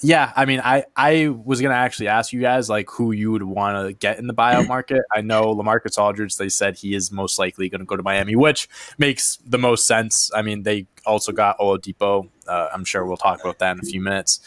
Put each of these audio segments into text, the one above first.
Yeah, I mean, I was gonna actually ask you guys like who you would want to get in the buyout market. I know LaMarcus Aldridge. They said he is most likely going to go to Miami, which makes the most sense. I mean, they also got Oladipo. I'm sure we'll talk about that in a few minutes.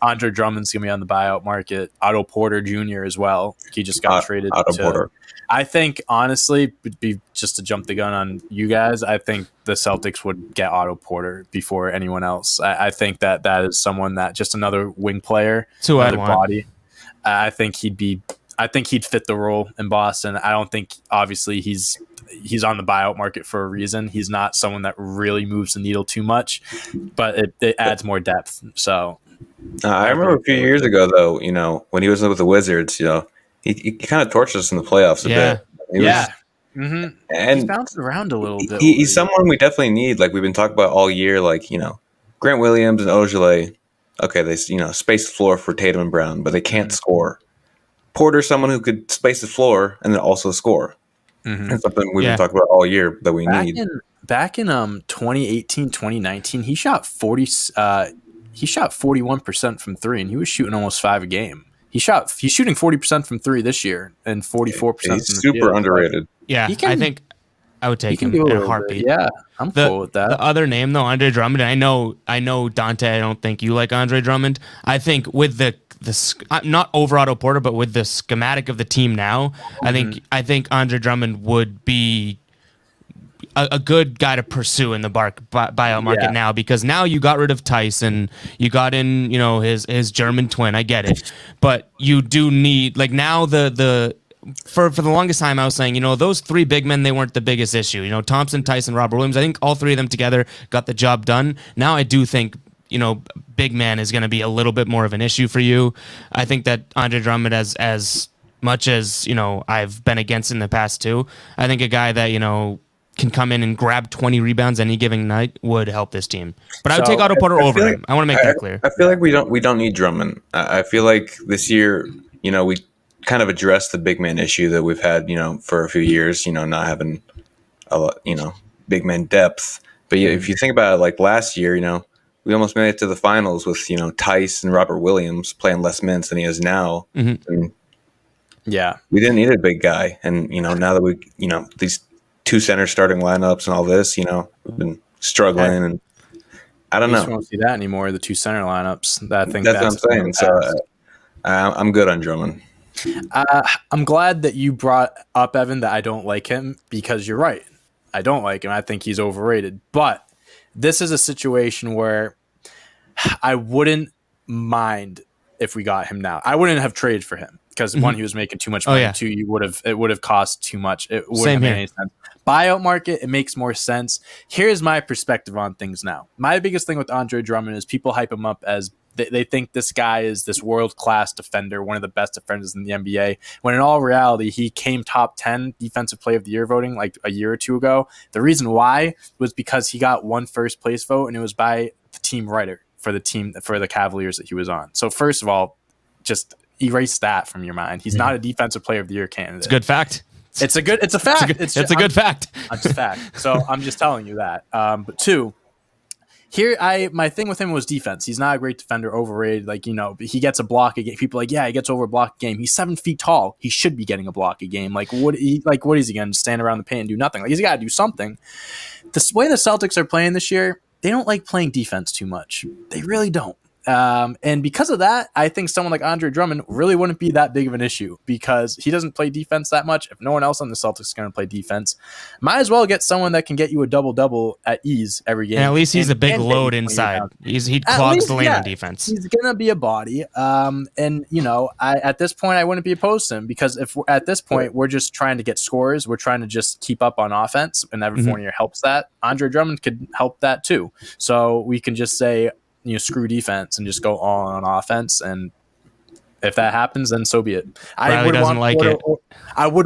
Andre Drummond's gonna be on the buyout market. Otto Porter Jr. as well. He just got traded Otto to. Porter. I think honestly, would be just to jump the gun on you guys. I think the Celtics would get Otto Porter before anyone else. I think that is someone that just another wing player, That's who I'd another want. body. I think he'd fit the role in Boston. I don't think obviously he's on the buyout market for a reason. He's not someone that really moves the needle too much, but it adds more depth. So I remember a few years ago, though, when he was with the Wizards, he kind of torched us in the playoffs a bit. Mm-hmm. And he's bounced around a little bit. He's someone we definitely need. Like we've been talking about all year, Grant Williams and Ojale. Okay, they space the floor for Tatum and Brown, but they can't score. Porter's someone who could space the floor and then also score. Mm-hmm. It's something we've been talking about all year that we need. Back in 2018, 2019, he shot 41% from three, and he was shooting almost 5 a game. He's shooting 40% from three this year and 44%. He's super underrated. Yeah, I think I would take him in a heartbeat. Yeah, I'm cool with that. The other name though, Andre Drummond. I know Dante. I don't think you like Andre Drummond. I think with the not over Otto Porter, but with the schematic of the team now, I think Andre Drummond would be a good guy to pursue in the buyout market now, because now you got rid of Tyson, you got in his German twin. I get it, but you do need now for the longest time I was saying those three big men, they weren't the biggest issue. Thompson, Tyson, Robert Williams. I think all three of them together got the job done. Now I do think big man is going to be a little bit more of an issue for you. I think that Andre Drummond, as much as I've been against in the past too, I think a guy that can come in and grab 20 rebounds any given night would help this team. But I would take Otto Porter over him. I want to make that clear. I feel like we don't need Drummond. I feel like this year, we kind of addressed the big man issue that we've had, for a few years, not having a lot, big man depth. But if you think about it, like last year, we almost made it to the finals with, Tice and Robert Williams playing less minutes than he is now. Mm-hmm. And yeah. We didn't need a big guy. And, now that we, these two center starting lineups and all this, we've been struggling, and I don't know. You won't see that anymore. The two center lineups. I think that's what I'm saying. So I'm good on Drummond. I'm glad that you brought up Evan that I don't like him, because you're right. I don't like him. I think he's overrated. But this is a situation where I wouldn't mind if we got him now. I wouldn't have traded for him because one, he was making too much money. Two, it would have cost too much. It wouldn't have made any sense. Buyout market, it makes more sense. Here's my perspective on things now. My biggest thing with Andre Drummond is people hype him up as they think this guy is this world-class defender, one of the best defenders in the NBA, when in all reality, he came top 10 Defensive Player of the Year voting like a year or two ago. The reason why was because he got one first-place vote, and it was by the team writer for the Cavaliers that he was on. So first of all, just erase that from your mind. He's not a Defensive Player of the Year candidate. It's a good fact. It's a fact. It's a good fact. It's a fact. So I'm just telling you that. But two, my thing with him was defense. He's not a great defender, overrated. He gets a block a game. People are like, he gets over a block a game. He's 7 feet tall. He should be getting a block a game. What is he going to stand around the paint and do nothing? He's got to do something. The way the Celtics are playing this year, they don't like playing defense too much. They really don't. And because of that, I think someone like Andre Drummond really wouldn't be that big of an issue because he doesn't play defense that much. If no one else on the Celtics is going to play defense, might as well get someone that can get you a double-double at ease every game. And at least he's a big load inside. He clogs the lane on defense. He's going to be a body. At this point, I wouldn't be opposed to him because if at this point we're just trying to get scores, we're trying to just keep up on offense, and Evan Fournier helps that. Andre Drummond could help that too. So we can just say, screw defense and just go all on offense. And if that happens, then so be it. I would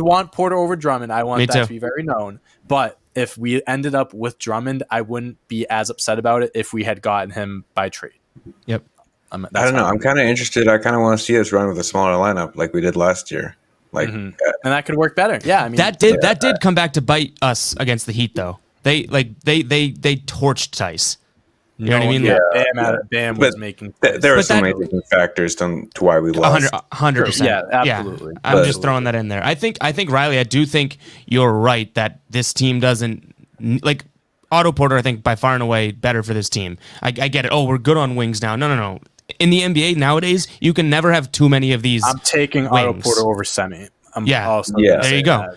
want Porter over Drummond. I want that to be very known. But if we ended up with Drummond, I wouldn't be as upset about it if we had gotten him by trade. Yep. I don't know. I'm kind of interested. I kind of want to see us run with a smaller lineup like we did last year. And that could work better. Yeah. I mean, that did come back to bite us against the Heat though. They torched Tice. You know what I mean? Yeah, Like, Bam was making. There are But so many different factors to why we lost. 100%. Yeah, absolutely. I'm just throwing that in there. I think Riley, I do think you're right that this team doesn't like Otto Porter. I think by far and away better for this team. I get it. Oh, we're good on wings now. No. In the NBA nowadays, you can never have too many of these. I'm taking wings. Otto Porter over Semi. There you go.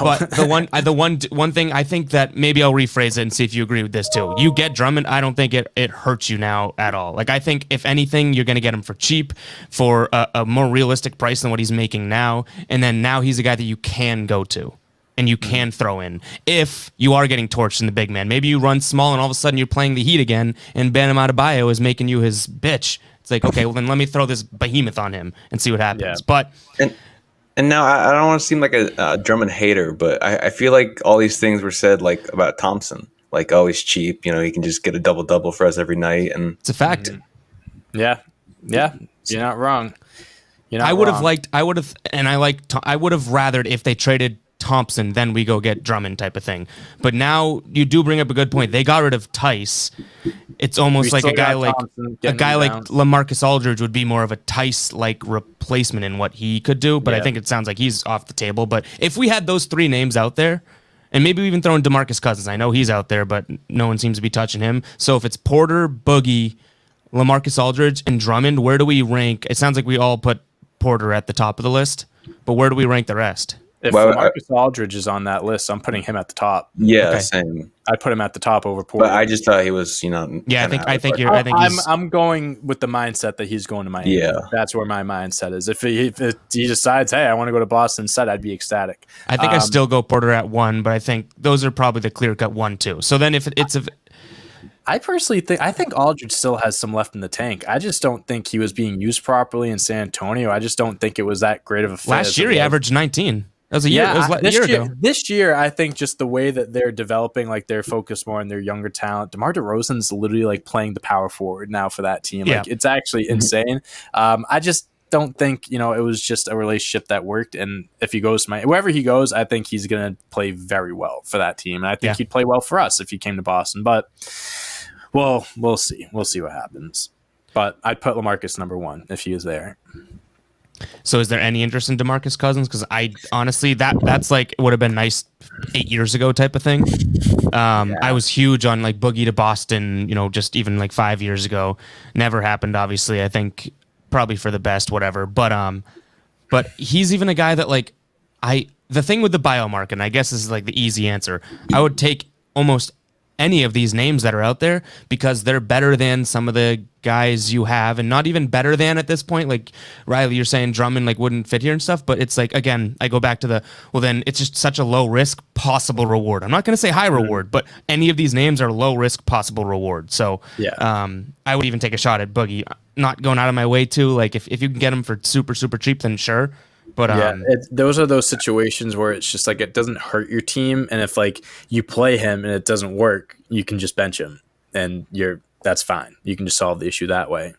But the one thing I think that maybe I'll rephrase it and see if you agree with this too. You get Drummond, I don't think it hurts you now at all. Like I think if anything, you're going to get him for cheap, for a more realistic price than what he's making now, and then now he's a guy that you can go to and you can throw in if you are getting torched in the big man. Maybe you run small and all of a sudden you're playing the Heat again, and Bam Adebayo is making you his bitch. It's like, okay, well then let me throw this behemoth on him and see what happens. Yeah. But. And now I don't want to seem like a Drummond hater, but I feel like all these things were said like about Thompson, like oh he's cheap, he can just get a double for us every night, and it's a fact. Yeah, you're not wrong. I would have rathered if they traded Thompson, then we go get Drummond type of thing. But now you do bring up a good point. They got rid of Tice. It's almost like a guy like LaMarcus Aldridge would be more of a Tice-like replacement in what he could do. But I think it sounds like he's off the table. But if we had those three names out there, and maybe we even throw in Demarcus Cousins. I know he's out there, but no one seems to be touching him. So if it's Porter, Boogie, LaMarcus Aldridge, and Drummond, where do we rank? It sounds like we all put Porter at the top of the list, but where do we rank the rest? If Marcus Aldridge is on that list, I'm putting him at the top. Yeah, same. I'd put him at the top over Porter. But I just thought he was, Yeah, I think I'm going with the mindset that he's going to Miami. Yeah, that's where my mindset is. If he decides, hey, I want to go to Boston instead, I'd be ecstatic. I think I still go Porter at 1, but I think those are probably the clear cut 1, 2. So then I personally think Aldridge still has some left in the tank. I just don't think he was being used properly in San Antonio. I just don't think it was that great of a fit. Last year he averaged 19. That was a year. A year ago. This year, I think just the way that they're developing, like they're focused more on their younger talent. DeMar DeRozan's literally like playing the power forward now for that team. Like it's actually insane. I just don't think it was just a relationship that worked. And if he goes to wherever he goes, I think he's going to play very well for that team. And I think he'd play well for us if he came to Boston. But well, we'll see. We'll see what happens. But I'd put LaMarcus number 1 if he was there. So is there any interest in DeMarcus Cousins? Because I honestly, that's like would have been nice 8 years ago type of thing. I was huge on like Boogie to Boston, just even like 5 years ago. Never happened, obviously. I think probably for the best, whatever. But he's even a guy that like the thing with the Buyout market, and I guess this is like the easy answer. I would take almost any of these names that are out there because they're better than some of the guys you have, and not even better than at this point. Like Riley, you're saying Drummond like wouldn't fit here and stuff, but it's like, again, I go back to then it's just such a low risk possible reward. I'm not going to say high reward, but any of these names are low risk possible reward. So I would even take a shot at Boogie, not going out of my way to like if you can get him for super super cheap, then sure. But those are those situations where it's just like it doesn't hurt your team, and if like you play him and it doesn't work, you can just bench him, and that's fine. You can just solve the issue that way.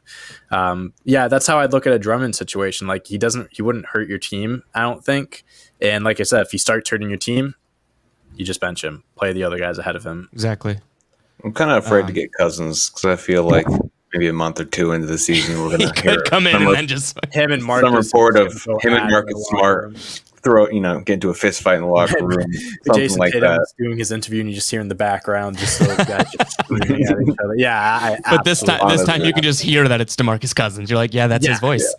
That's how I'd look at a Drummond situation. Like he wouldn't hurt your team, I don't think. And like I said, if you start turning your team, you just bench him, play the other guys ahead of him. Exactly. I'm kind of afraid to get Cousins because I feel like maybe a month or two into the season we're going to hear come in and then just him and Marcus. Some report of him and Marcus Smart get into a fist fight in the locker room, something Jason like Tatum that. is doing his interview, and you just hear in the background just those guys just screaming at each other. Yeah, but this time you can just hear that it's DeMarcus Cousins. You're like, yeah, that's his voice.